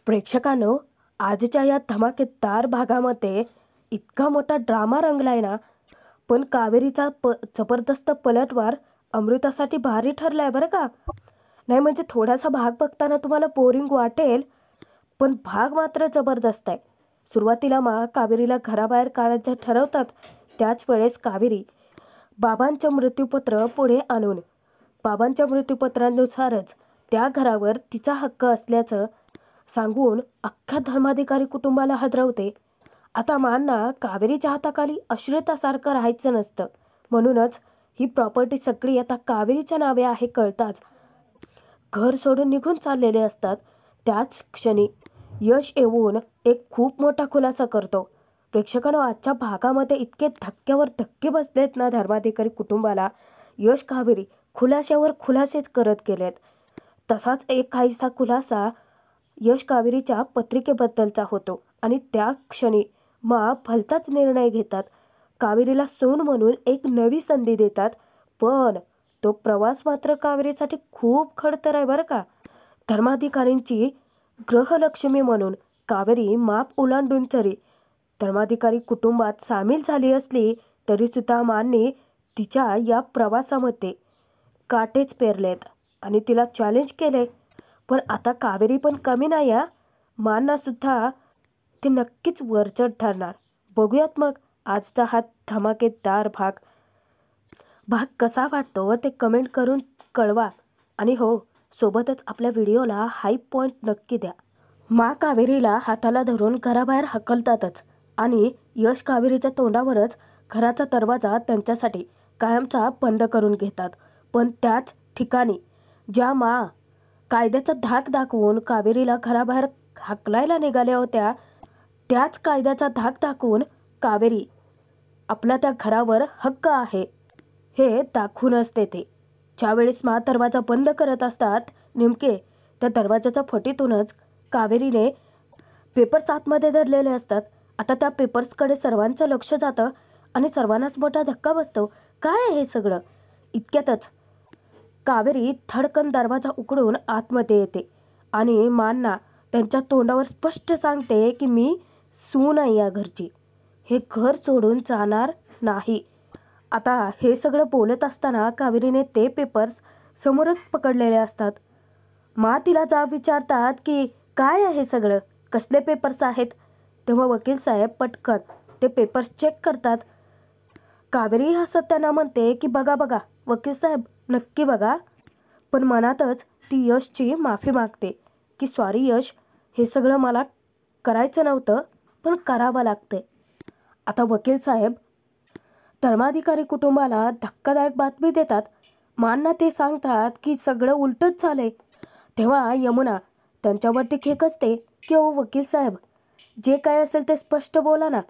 प्रेक्षकांनो, आजच्या या धमाकेदार भागामध्ये इतका मोठा ड्रामा रंगलाय ना, पण कावेरीचा जबरदस्त पलटवार अमृतासाठी भारी ठरलाय बरं का. नाही म्हणजे थोडासा भाग बघताना तुम्हाला बोरिंग वाटेल, पण भाग मात्र जबरदस्त आहे. सुरुवातीला कावेरीला घराबाहेर काढायचं ठरवतात. त्याच वेळेस कावेरी बाबांचं मृत्यूपत्र पुढे आणून बाबांच्या मृत्यूपत्रानुसारच त्या घरावर तिचा हक्क असल्याचं सांगून अख्ख्या धर्माधिकारी कुटुंबाला हादरवते. आता मानना कावेरीच्या हाताखाली अश्रितासारखं राहायचं नसतं. म्हणूनच ही प्रॉपर्टी सगळी आता कावेरीच्या नावे आहे कळताच घर सोडून निघून चाललेले असतात. त्याच क्षणी यश येऊन एक खूप मोठा खुलासा करतो. प्रेक्षकांनो, आजच्या भागामध्ये इतके धक्क्यावर धक्के बसलेत ना धर्माधिकारी कुटुंबाला. यश कावेरी खुलाशावर खुलासेच करत गेलेत. तसाच एक काहीसा खुलासा यश कावेरीच्या पत्रिकेबद्दलचा होतो आणि त्या क्षणी भलताच निर्णय घेतात. कावेरीला सून म्हणून एक नवी संधी देतात. पण तो प्रवास मात्र कावेरीसाठी खूप खडतर आहे बरं का. धर्माधिकारींची ग्रहलक्ष्मी म्हणून कावेरी माप ओलांडून तरी धर्माधिकारी कुटुंबात सामील झाली असली तरी सुद्धा माननी तिच्या या प्रवासामध्ये काटेच पेरलेत आणि तिला चॅलेंज केले. पण आता कावेरी पण कमी नाही आहे. मानना सुद्धा ते नक्कीच वरचढ ठरणार. बघूयात मग आजचा हा धमाकेदार भाग कसा वाटतो ते कमेंट करून कळवा. आणि हो, सोबतच आपल्या व्हिडिओला हाईप पॉईंट नक्की द्या. कावेरीला हाताला धरून घराबाहेर हकलतातच आणि यश कावेरीच्या तोंडावरच घराचा दरवाजा त्यांच्यासाठी कायमचा बंद करून घेतात. पण त्याच ठिकाणी ज्या कायद्याचा धाक दाखवून कावेरीला घराबाहेर हाकलायला निघाल्या होत्या, त्याच कायद्याचा धाक दाखवून कावेरी आपला त्या घरावर हक्क आहे हे दाखवूनच देते. ज्यावेळेस दरवाजा बंद करत असतात, नेमके त्या दरवाजाच्या फटीतूनच कावेरीने पेपर्स आतमध्ये धरलेले असतात. आता त्या पेपर्सकडे सर्वांचं लक्ष जातं आणि सर्वांनाच मोठा धक्का बसतो. काय आहे हे सगळं? इतक्यातच कावेरी धडकन दरवाजा उघडून आतमध्ये येते आणि मानना त्यांच्या तोंडावर स्पष्ट सांगते की मी सून आहे या घरची, हे घर सोडून जाणार नाही. आता हे सगळं बोलत असताना कावेरीने ते पेपर्स समोरच पकडलेले असतात. तिला विचारतात की काय आहे सगळं, कसले पेपर्स आहेत. तेव्हा वकील साहेब पटकन ते पेपर्स चेक करतात. कावेरी हसत त्यांना म्हणते की बघा वकील साहेब, नक्की बघा. पण मनातच ती यशची माफी मागते की सॉरी यश, हे सगळं मला करायचं नव्हतं, पण करावं लागते. आता वकील साहेब धर्माधिकारी कुटुंबाला धक्कादायक बातमी देतात. मानना ते सांगतात की सगळं उलटच झालंय. तेव्हा यमुना त्यांच्यावरती खेकसते की ओ वकील साहेब, जे काय असेल ते स्पष्ट बोला ना,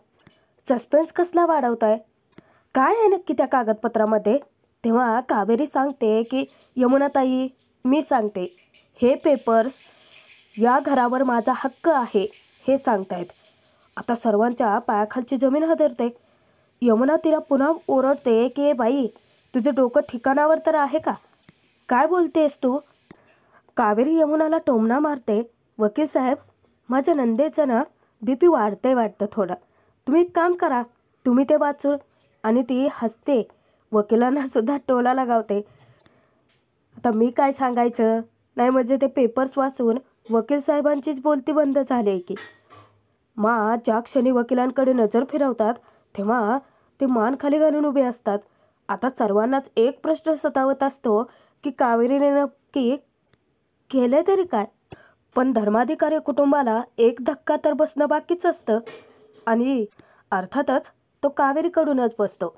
सस्पेन्स कसला वाढवताय, काय आहे नक्की त्या कागदपत्रामध्ये. तेव्हा कावेरी सांगते की यमुनाताई, मी सांगते, हे पेपर्स या घरावर माझा हक्क आहे हे सांगतायत. आता सर्वांच्या पायाखालची जमीन हादरते. यमुना तिला पुन्हा ओरडते की बाई, तुझं डोकं ठिकाणावर तर आहे का, काय बोलतेस तू. कावेरी यमुनाला टोमणा मारते. वकील साहेब, माझ्या नंदेचं ना BP वाढते वाटतं थोडं, तुम्ही एक काम करा, तुम्ही ते वाचून. आणि ती हसते, वकिलांना सुद्धा टोला लगावते. आता मी काय सांगायचं. नाही म्हणजे ते पेपर्स वाचून वकील साहेबांचीच बोलती बंद झाली की. ज्या क्षणी वकिलांकडे नजर फिरवतात तेव्हा ते मान खाली घालून उभे असतात. आता सर्वांनाच एक प्रश्न सतावत असतो की कावेरीने नक्की केले तरी काय. पण धर्माधिकारी कुटुंबाला एक धक्का तर बसणं बाकीच असतं आणि अर्थातच तो कावेरीकडूनच बसतो.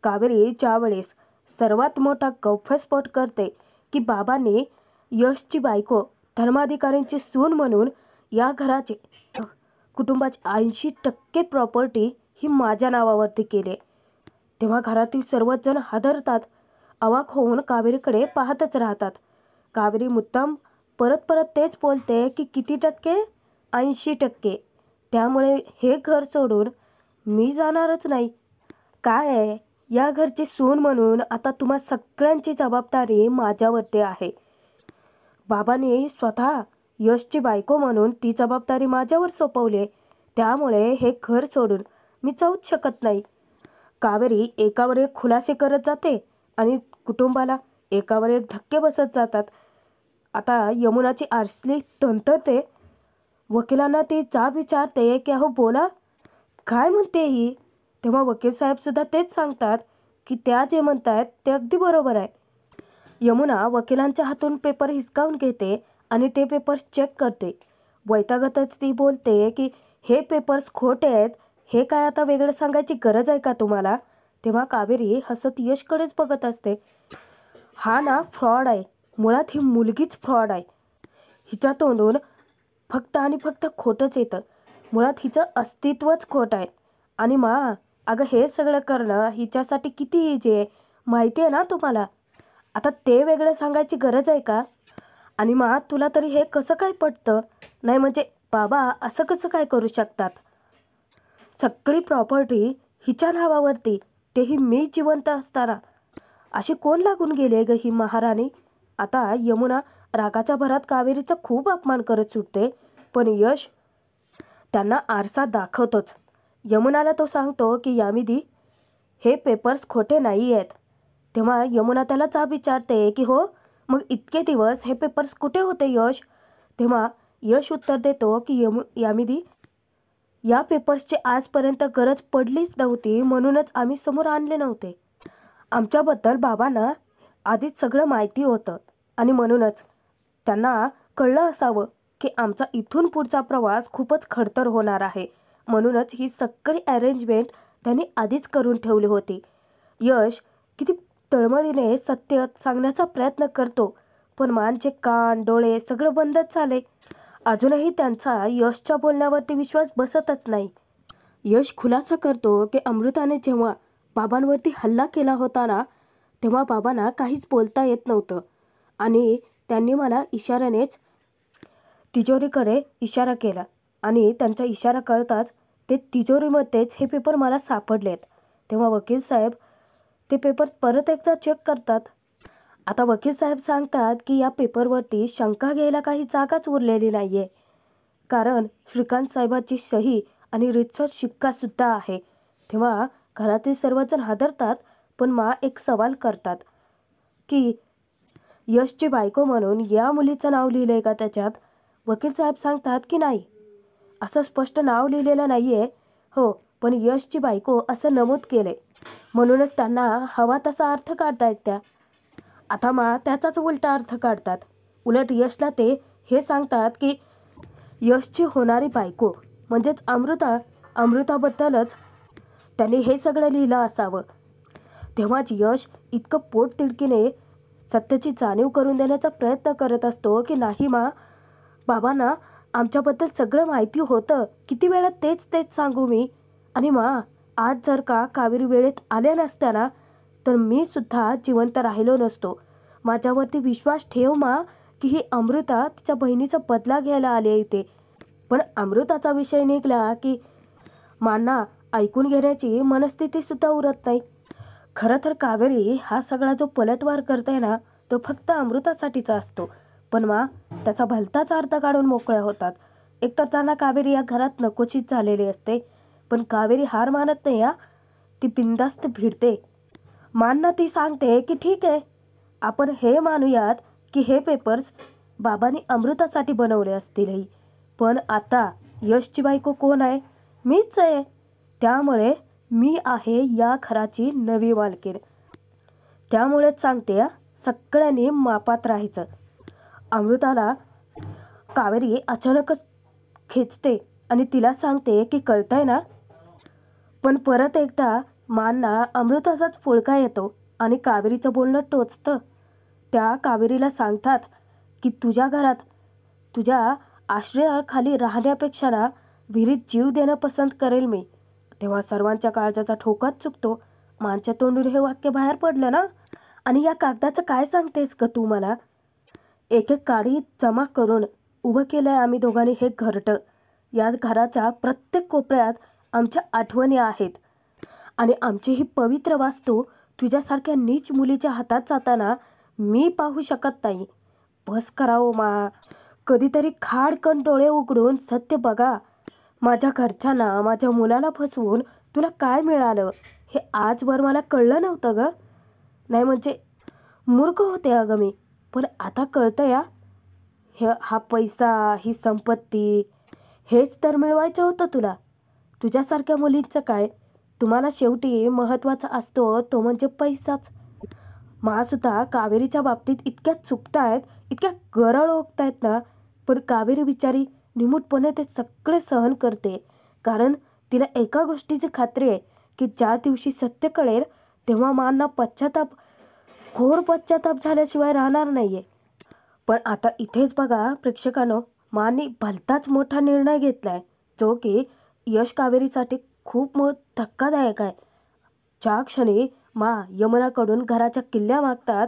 कावेरी ज्यावेळेस सर्वात मोठा गौप्यस्फोट करते की बाबांनी यशची बायको धर्माधिकारींची सून म्हणून या घराचे कुटुंबाची 80% प्रॉपर्टी ही माझ्या नावावरती केली, तेव्हा घरातील सर्वच जण हादरतात. अवाक होऊन कावेरीकडे पाहतच राहतात. कावेरी मुद्दाम परत तेच बोलते की किती टक्के, 80%. त्यामुळे हे घर सोडून मी जाणारच नाही. काय आहे, या घरची सून म्हणून आता तुम्हा सगळ्यांची जबाबदारी माझ्यावरती आहे. बाबांनी स्वतः यशची बायको म्हणून ती जबाबदारी माझ्यावर सोपवली, त्यामुळे हे घर सोडून मी जाऊच शकत नाही. कावेरी एकावर एक खुलासे करत जाते आणि कुटुंबाला एकावर एक धक्के बसत जातात. आता यमुनाची आरसली तंतरते. वकिलांना ती जाब विचारते की अहो बोला, काय म्हणते ही? तेव्हा वकील साहेब सुद्धा तेच सांगतात की त्या जे म्हणतायत ते अगदी बरोबर आहे. यमुना वकिलांच्या हातून पेपर हिसकावून घेते आणि ते पेपर्स चेक करते. वैतागतच ती बोलते की हे पेपर्स खोटे आहेत, हे काय आता वेगळं सांगायची गरज आहे का तुम्हाला? तेव्हा कावेरी हसत यशकडेच बघत असते. हा ना फ्रॉड आहे, मुळात ही मुलगीच फ्रॉड आहे. हिच्या तोंडून फक्त आणि फक्त खोटंच येतं. मुळात हिचं अस्तित्वच खोटं आहे. आणि अगं हे सगळं करणं हिच्यासाठी किती इझी आहे माहिती आहे ना तुम्हाला? आता ते वेगळं सांगायची गरज आहे का? आणि तुला तरी हे कसं काय पटतं? नाही म्हणजे बाबा असं कसं काय करू शकतात? सगळी प्रॉपर्टी हिच्या नावावरती, तेही मी जिवंत असताना. अशी कोण लागून गेली ग ही महाराणी? आता यमुना रागाच्या भरात कावेरीचा खूप अपमान करत सुटते, पण यश त्यांना आरसा दाखवतोच. यमुनाला तो सांगतो की यामिनी, हे पेपर्स खोटे नाही आहेत. तेव्हा यमुना त्याला जाब विचारते की हो, मग इतके दिवस हे पेपर्स कुठे होते यश? तेव्हा यश उत्तर देतो की यामिनी, या पेपर्सची आजपर्यंत गरज पडलीच नव्हती, म्हणूनच आम्ही समोर आणले नव्हते. आमच्याबद्दल बाबांना आधीच सगळं माहिती होतं आणि म्हणूनच त्यांना कळलं असावं की आमचा इथून पुढचा प्रवास खूपच खडतर होणार आहे. म्हणूनच ही सगळी अरेंजमेंट त्यांनी आधीच करून ठेवली होती. यश किती तळमळीने सत्य सांगण्याचा प्रयत्न करतो, पण मानचे कान डोळे सगळं बंदच झाले. अजूनही त्यांचा यशच्या बोलण्यावरती विश्वास बसतच नाही. यश खुलासा करतो की अमृताने जेव्हा बाबांवरती हल्ला केला होता ना, तेव्हा बाबांना काहीच बोलता येत नव्हतं आणि त्यांनी मला इशाऱ्यानेच तिजोरीकडे इशारा केला आणि त्यांचा इशारा कळताच ते तिजोरीमध्येच हे पेपर मला सापडलेत. तेव्हा वकील साहेब ते पेपर्स परत एकदा चेक करतात. आता वकील साहेब सांगतात की या पेपरवरती शंका घ्यायला काही जागाच उरलेली नाही आहे, कारण श्रीकांत साहेबाची सही आणि रीतसर शिक्कासुद्धा आहे. तेव्हा घरातील सर्वजण हादरतात, पण एक सवाल करतात की यशची बायको म्हणून या मुलीचं नाव लिहिलं आहे का त्याच्यात? वकील साहेब सांगतात की नाही, असं स्पष्ट नाव लिहिलेलं नाही आहे. हो, पण यशची बायको असं नमूद केलं आहे, म्हणूनच त्यांना हवा तसा अर्थ काढतायत त्या. आता त्याचाच उलटा अर्थ काढतात. उलट यशला ते हे सांगतात की यशची होणारी बायको म्हणजेच अमृताबद्दलच त्यांनी हे सगळं लिहिलं असावं. तेव्हाच यश इतकं पोटतिडकीने सत्याची जाणीव करून देण्याचा प्रयत्न करत असतो की नाही बाबांना आमच्याबद्दल सगळं माहिती होतं, किती वेळा तेच सांगू मी. आणि आज जर का कावेरी वेळेत आल्या नसत्या ना, तर मी सुद्धा जिवंत राहिलो नसतो. माझ्यावरती विश्वास ठेव की ही अमृता तिच्या बहिणीचा बदला घ्यायला आली इथे. पण अमृताचा विषय निघाला की ऐकून घेण्याची मनस्थिती सुद्धा उरत नाही. खरं तर कावेरी हा सगळा जो पलटवार करते ना, तो फक्त अमृतासाठीचा असतो, पण त्याचा भलताच अर्थ काढून मोकळ्या होतात. एकतर त्यांना कावेरी या घरात नकोशीच झालेली असते, पण कावेरी हार मानत नाही. ती बिनधास्त भिडते. ती सांगते की ठीक आहे, आपण हे मानूयात की हे पेपर्स बाबांनी अमृतासाठी बनवले असतीलही, पण आता यशची बायको कोण आहे? मीच आहे. त्यामुळे मी आहे या घराची नवी मालकीण. त्यामुळेच सांगते, सगळ्यांनी मापात राहायचं. अमृताला कावेरी अचानकच खेचते आणि तिला सांगते की कळतंय ना? पण परत एकदा अमृताचाच फुलका येतो आणि कावेरीचं बोलणं टोचतं. त्या कावेरीला सांगतात की तुझ्या घरात तुझ्या आश्रयाखाली राहण्यापेक्षा विहिरीत जीव देणं पसंत करेल मी. तेव्हा सर्वांच्या काळजाचा ठोकाच चुकतो. मानच्या तोंडून हे वाक्य बाहेर पडलं ना. आणि या कागदाचं काय सांगतेस का तू मला? एक काडी जमा करून उभं केलंय आम्ही दोघांनी हे घरटं. या घराच्या प्रत्येक कोपऱ्यात आमच्या आठवणी आहेत आणि आमची ही पवित्र वास्तू तुझ्यासारख्या नीच मुलीच्या हातात जाताना मी पाहू शकत नाही. बस करावं कधीतरी खाडकन डोळे उघडून सत्य बघा. माझ्या घरच्यांना, माझ्या मुलाला फसवून तुला काय मिळालं हे आजवर मला कळलं नव्हतं ग. नाही म्हणजे मूर्ख होते अगं मी, पण आता कळतं या. हा पैसा, ही संपत्ती, हेच तर मिळवायचं होतं तुला. तुझ्यासारख्या मुलींचं काय, तुम्हाला शेवटी महत्त्वाचा असतो तो म्हणजे पैसाच. सुद्धा कावेरीच्या बाबतीत इतक्या चुकतायत, इतक्या गरळ ओकतायत ना, पण कावेरी बिचारी निमूटपणे ते सगळे सहन करते. कारण तिला एका गोष्टीची खात्री आहे की ज्या दिवशी सत्य कळेल तेव्हा मांना घोर पश्चाताप झाल्याशिवाय राहणार नाहीये. पण आता इथेच बघा प्रेक्षकांनो, मांनी भलताच मोठा निर्णय घेतलाय, जो की यश कावेरीसाठी खूप धक्कादायक आहे. ज्या क्षणी यमुनाकडून घराच्या किल्ल्या मागतात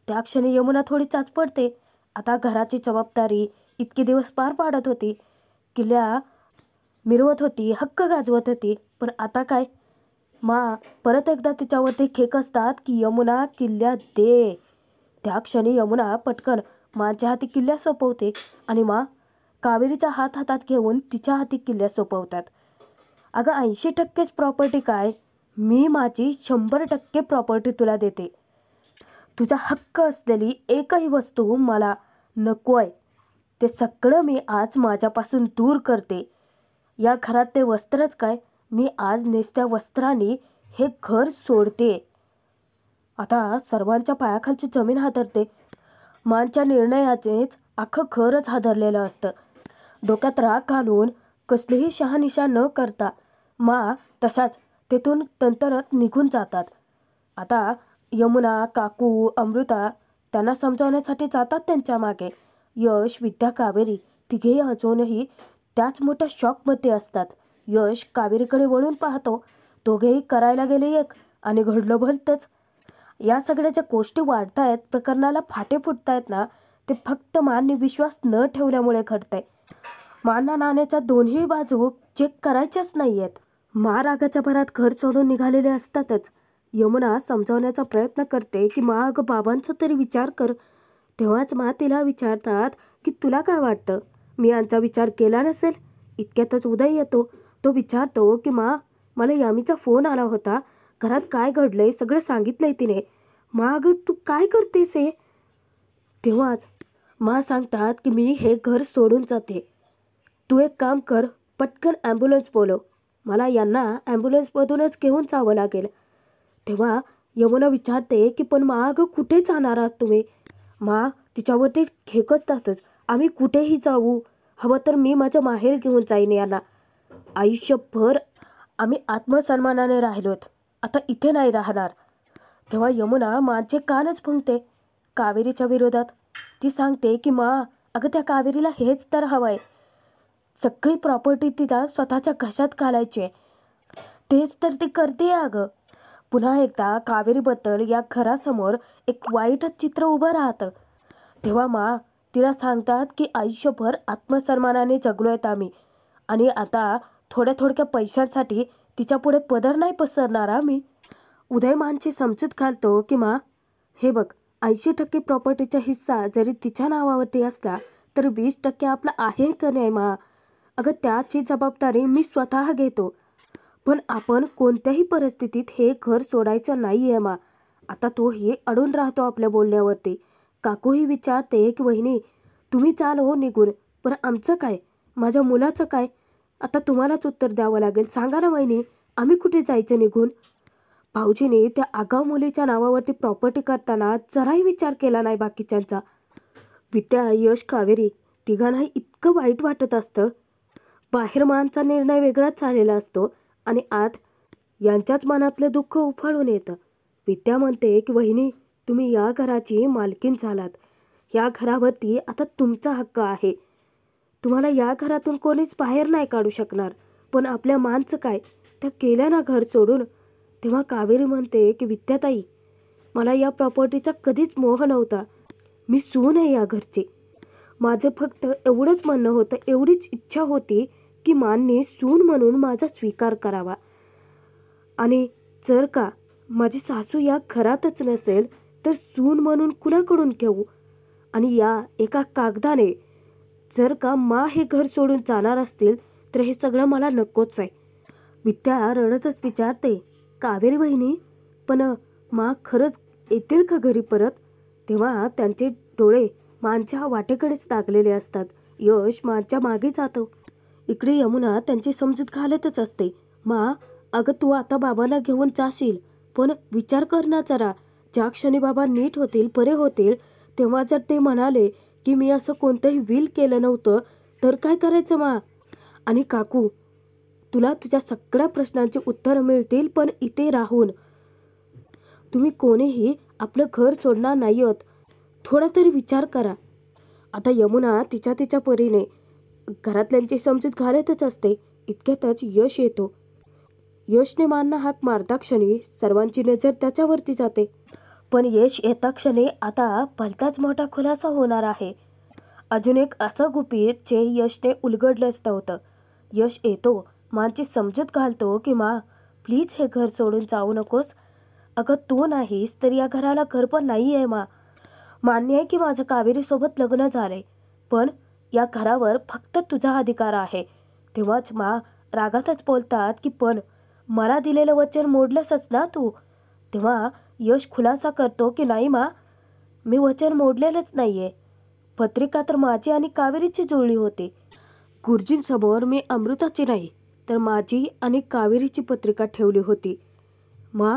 त्या क्षणी यमुना थोडी चाचपडते. आता घराची जबाबदारी इतके दिवस पार पाडत होती, किल्ल्या मिरवत होती, हक्क गाजवत होती, पण आता काय, परत एकदा तिच्यावरती खेक असतात की यमुना किल्ल्या दे. त्या क्षणी यमुना पटकन माच्या हाती किल्ल्या सोपवते आणि कावेरीचा हात हातात घेऊन तिच्या हाती किल्ल्या सोपवतात. अगं 80%च प्रॉपर्टी काय, मी माझी 100% प्रॉपर्टी तुला देते. तुझा हक्क असलेली एकही वस्तू मला नको आहे. ते सगळं मी आज माझ्यापासून दूर करते. या घरात ते वस्त्रच काय, मी आज नेसत्या वस्त्रांनी हे घर सोडते. आता सर्वांच्या पायाखालची जमीन हादरते. मांच्या निर्णयाचेच अख्खं घरच हादरलेलं असतं. डोक्यात राग घालून कसलीही शहानिशा न करता तशाच तेथून तंतरत निघून जातात. आता यमुना, काकू, अमृता त्यांना समजावण्यासाठी जातात त्यांच्या मागे. यश, विद्या, कावेरी तिघेही अजूनही त्याच मोठ्या शॉकमध्ये असतात. यश कावेरीकडे वळून पाहतो. दोघेही करायला गेले एक आणि घडलं भलतंच. या सगळ्या ज्या गोष्टी वाढतायत, प्रकरणाला फाटे फुटतायत ना, ते फक्त माननी विश्वास न ठेवल्यामुळे घडतंय. माना नाण्याच्या दोन्ही बाजू चेक करायच्याच नाही आहेत. रागाच्या भरात घर सोडून निघालेले असतातच. यमुना समजावण्याचा प्रयत्न करते की अगं बाबांचा तरी विचार कर. तेव्हाच तिला विचारतात की तुला काय वाटतं, मी यांचा विचार केला नसेल. इतक्यातच उदय येतो. तो विचारतो की मला यामीचा फोन आला होता, घरात काय घडलंय सगळं सांगितलंय तिने. अगं तू काय करतेस हे. तेव्हाच सांगतात की मी हे घर सोडून जाते. तू एक काम कर, पटकन ॲम्ब्युलन्स बोलव, मला यांना ॲम्ब्युलन्समधूनच घेऊन जावं लागेल. तेव्हा यमुना विचारते की पण अगं कुठे जाणार आहात तुम्ही. तिच्यावरती खेकचतातच, आम्ही कुठेही जाऊ, हवं तर मी माझ्या माहेर घेऊन जाईन यांना. आयुष्यभर आम्ही आत्मसन्मानाने राहिलोत, आता इथे नाही राहणार. तेव्हा यमुना माझे कानच फुंकते कावेरीच्या विरोधात. ती सांगते की अगं त्या कावेरीला हेच तर हवंय, सगळी प्रॉपर्टी तिला स्वतःच्या घशात घालायची, तेच तर ती करते अगं. पुन्हा एकदा कावेरीबद्दल या घरासमोर एक वाईटच चित्र उभं राहतं. तेव्हा तिला सांगतात की आयुष्यभर आत्मसन्मानाने जगलोयत आम्ही, आणि आता थोड्या पैशांसाठी तिच्या पुढे पदर नाही पसरणार आम्ही. उदयमानची समजूत घालतो की हे बघ, 80% प्रॉपर्टीचा हिस्सा जरी तिच्या नावावरती असला तर 20% आपला आहे का नाही अगं त्याची जबाबदारी मी स्वतः घेतो. पण आपण कोणत्याही परिस्थितीत हे घर सोडायचं नाही आहे आता तोही अडून राहतो आपल्या बोलण्यावरती. काकूही विचारते की वहिनी तुम्ही चाल हो निघून, पण आमचं काय, माझ्या मुलाचं काय, आता तुम्हालाच उत्तर द्यावं लागेल. सांगा ना वहिनी, आम्ही कुठे जायचं निघून. भाऊजीने त्या आगाऊ मुलीच्या नावावरती प्रॉपर्टी करताना जराही विचार केला नाही बाकीच्यांचा. विद्या, यश, कावेरी तिघांनाही इतकं वाईट वाटत असतं. बाहेर मानचा निर्णय वेगळाच झालेला असतो आणि आत यांच्याच मनातलं दुःख उफाळून येतं. विद्या म्हणते की वहिनी तुम्ही या घराची मालकीण झालात, या घरावरती आता तुमचा हक्क आहे, तुम्हाला या घरातून कोणीच बाहेर नाही काढू शकणार. पण आपल्या मानचं काय, त्या केल्या ना घर सोडून. तेव्हा कावेरी म्हणते की विद्याताई, मला या प्रॉपर्टीचा कधीच मोह नव्हता, मी सून आहे या घरची. माझं फक्त एवढंच म्हणणं होतं, एवढीच इच्छा होती की मानने सून म्हणून माझा स्वीकार करावा, आणि जर का माझी सासू या घरातच नसेल तर सून म्हणून कुणाकडून घेऊ. आणि या एका कागदाने जर का मा हे घर सोडून जाणार असतील तर हे सगळं मला नकोच आहे. विद्या रडतच विचारते, कावेरी वहिनी, पण मा खरंच येतील का घरी परत? तेव्हा त्यांचे डोळे मांच्या वाटेकडेच लागलेले असतात. यश मांच्या मागे जातो. इकडे यमुना त्यांची समजूत घालतच असते. मा, अगं तू आता बाबांना घेऊन जाशील, पण विचार कर ना जरा. ज्या क्षणी बाबा नीट होतील, बरे होतील, तेव्हा जर ते म्हणाले की मी असं कोणतंही विल केलं नव्हतं तर काय करायचं मा? आणि काकू, तुला तुझ्या सगळ्या प्रश्नांची उत्तरं मिळतील, पण इथे राहून तुम्ही कोणीही आपलं घर सोडणार नाही आहोत. थोडा तरी विचार करा. आता यमुना तिच्या परीने घरातल्यांची समजूत घालतच असते. इतक्यातच यश येतो. यशने मांना हाक मारता क्षणी सर्वांची नजर त्याच्यावरती जाते. पण यश येता क्षणी आता भलताच मोठा खुलासा होणार आहे. अजून एक असं गुपित जे यशने उलगडलंच नव्हतं. यश येतो, मांची समजूत घालतो की मा, प्लीज हे घर सोडून जाऊ नकोस. अगं तू नाहीस तर या घराला घर पण नाही आहे मा. मान्य आहे की माझं कावेरीसोबत लग्न झालंय, पण या घरावर फक्त तुझा अधिकार आहे. तेव्हाच मा रागातच बोलतात की पण मला दिलेलं वचन मोडलंसच ना तू. तेव्हा यश खुलासा करतो की नाही मा, मी वचन मोडलेलंच नाहीये. पत्रिका तर माझी आणि कावेरीची जुळली होती. गुरुजींसमोर मी अमृताची नाही तर माझी आणि कावेरीची पत्रिका ठेवली होती. मा,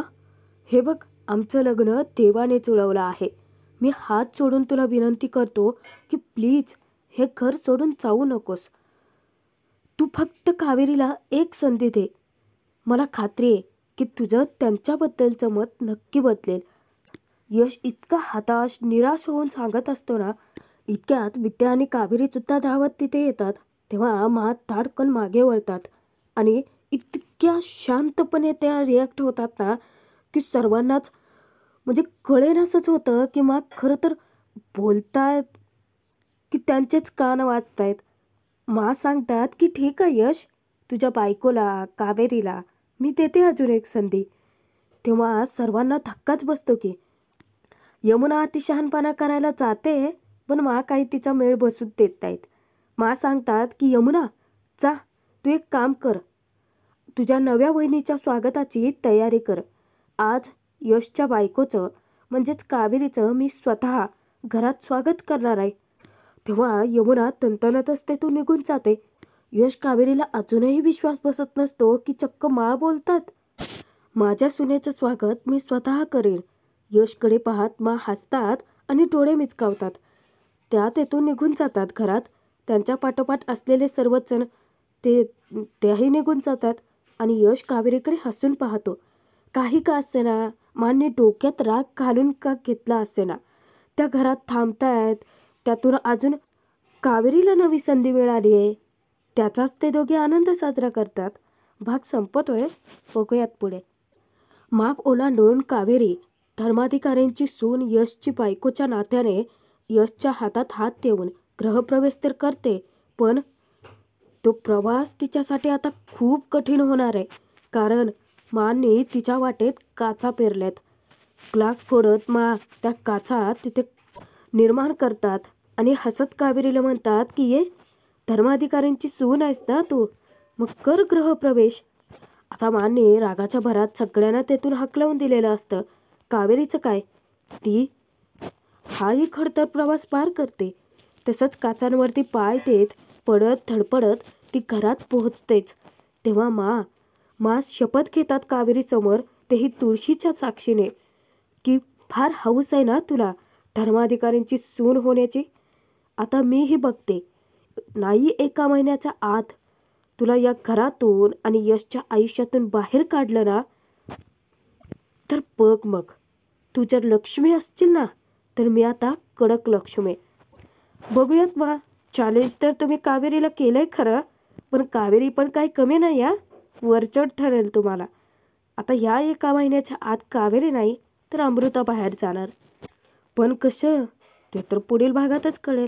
हे बघ, आमचं लग्न देवाने जुळवलं आहे. मी हात जोडून तुला विनंती करतो की प्लीज हे घर सोडून जाऊ नकोस. तू फक्त कावेरीला एक संधी दे. मला खात्री आहे की तुझं त्यांच्याबद्दलचं मत नक्की बदलेल. यश इतका हताश निराश होऊन सांगत असतो ना, इतक्यात विद्या आणि कावेरी सुद्धा धावत तिथे येतात. तेव्हा मा ताडकन मागे वळतात आणि इतक्या शांतपणे त्या रिॲक्ट होतात ना की सर्वांनाच म्हणजे कळेनासंच होतं की मा खरं तर बोलतायत की त्यांचेच कान वाजतायत. मा सांगतात की ठीक आहे यश, तुझ्या बायकोला कावेरीला मी देते अजून एक संधी. तेव्हा सर्वांना धक्काच बसतो की यमुना अतिशहाणपणा करायला जाते, पण मा काही तिचा मेळ बसूच देत नाहीत. मा सांगतात की यमुना, जा तू एक काम कर, तुझ्या नव्या वहिनीच्या स्वागताची तयारी कर. आज यशच्या बायकोचं म्हणजेच कावेरीचं मी स्वतः घरात स्वागत करणार आहे. तेव्हा यमुना तणतणतच तेथून निघून जाते. यश कावेरीला अजूनही विश्वास बसत नसतो की चक्क मा बोलतात. माझ्या सुनेचं स्वागत मी स्वतः करेन. यशकडे पाहत मा हसतात आणि डोळे मिचकावतात. त्या तेथून निघून जातात घरात. त्यांच्या पाठोपाठ असलेले सर्वच जण त्याही निघून जातात आणि यश कावेरीकडे हसून पाहतो. काही का असेना, माने डोक्यात राग घालून का घेतला असेना, त्या घरात थांबतायत. त्यातून अजून कावेरीला नवी संधी मिळाली आहे, त्याचाच ते दोघे आनंद साजरा करतात. भाग संपतोय, बघूयात पुढे. माप ओलांडून कावेरी धर्माधिकाऱ्यांची सून यशची बायकोच्या नात्याने यशच्या हातात हात देऊन गृहप्रवेश तर करते, पण तो प्रवास तिच्यासाठी आता खूप कठीण होणार आहे. कारण मांनी तिच्या वाटेत काचा पेरल्यात. ग्लास फोडत मा त्या काचा तिथे निर्माण करतात आणि हसत कावेरीला म्हणतात की ये, धर्माधिकाऱ्यांची सून आहेस ना तू, मग कर गृहप्रवेश. आता माने रागाच्या भरात सगळ्यांना तेथून हाकलवून दिलेलं असतं. कावेरीचं काय, ती हाही खडतर प्रवास पार करते. तसंच काचांवरती पाय देत पडत धडपडत ती घरात पोहोचतेच. तेव्हा मा शपथ घेतात कावेरीसमोर, तेही तुळशीच्या साक्षीने, की फार हौस आहे ना तुला धर्माधिकाऱ्यांची सून होण्याची. आता मीही बघते, नाही 1 महिन्याच्या आत तुला या घरातून आणि यशच्या आयुष्यातून बाहेर काढलं ना, तर बघ मग. तू जर लक्ष्मी असशील ना, तर मी आता कडक लक्ष्मी. बघूयात मा. चॅलेंज तर तुम्ही कावेरीला केलंय खरं, पण कावेरी पण काही कमी नाही या, वरचढ ठरेल तुम्हाला. आता या 1 महिन्याच्या आत कावेरी नाही तर अमृता बाहेर जाणार. पण कसं, ते तर पुढील भागातच कळेल.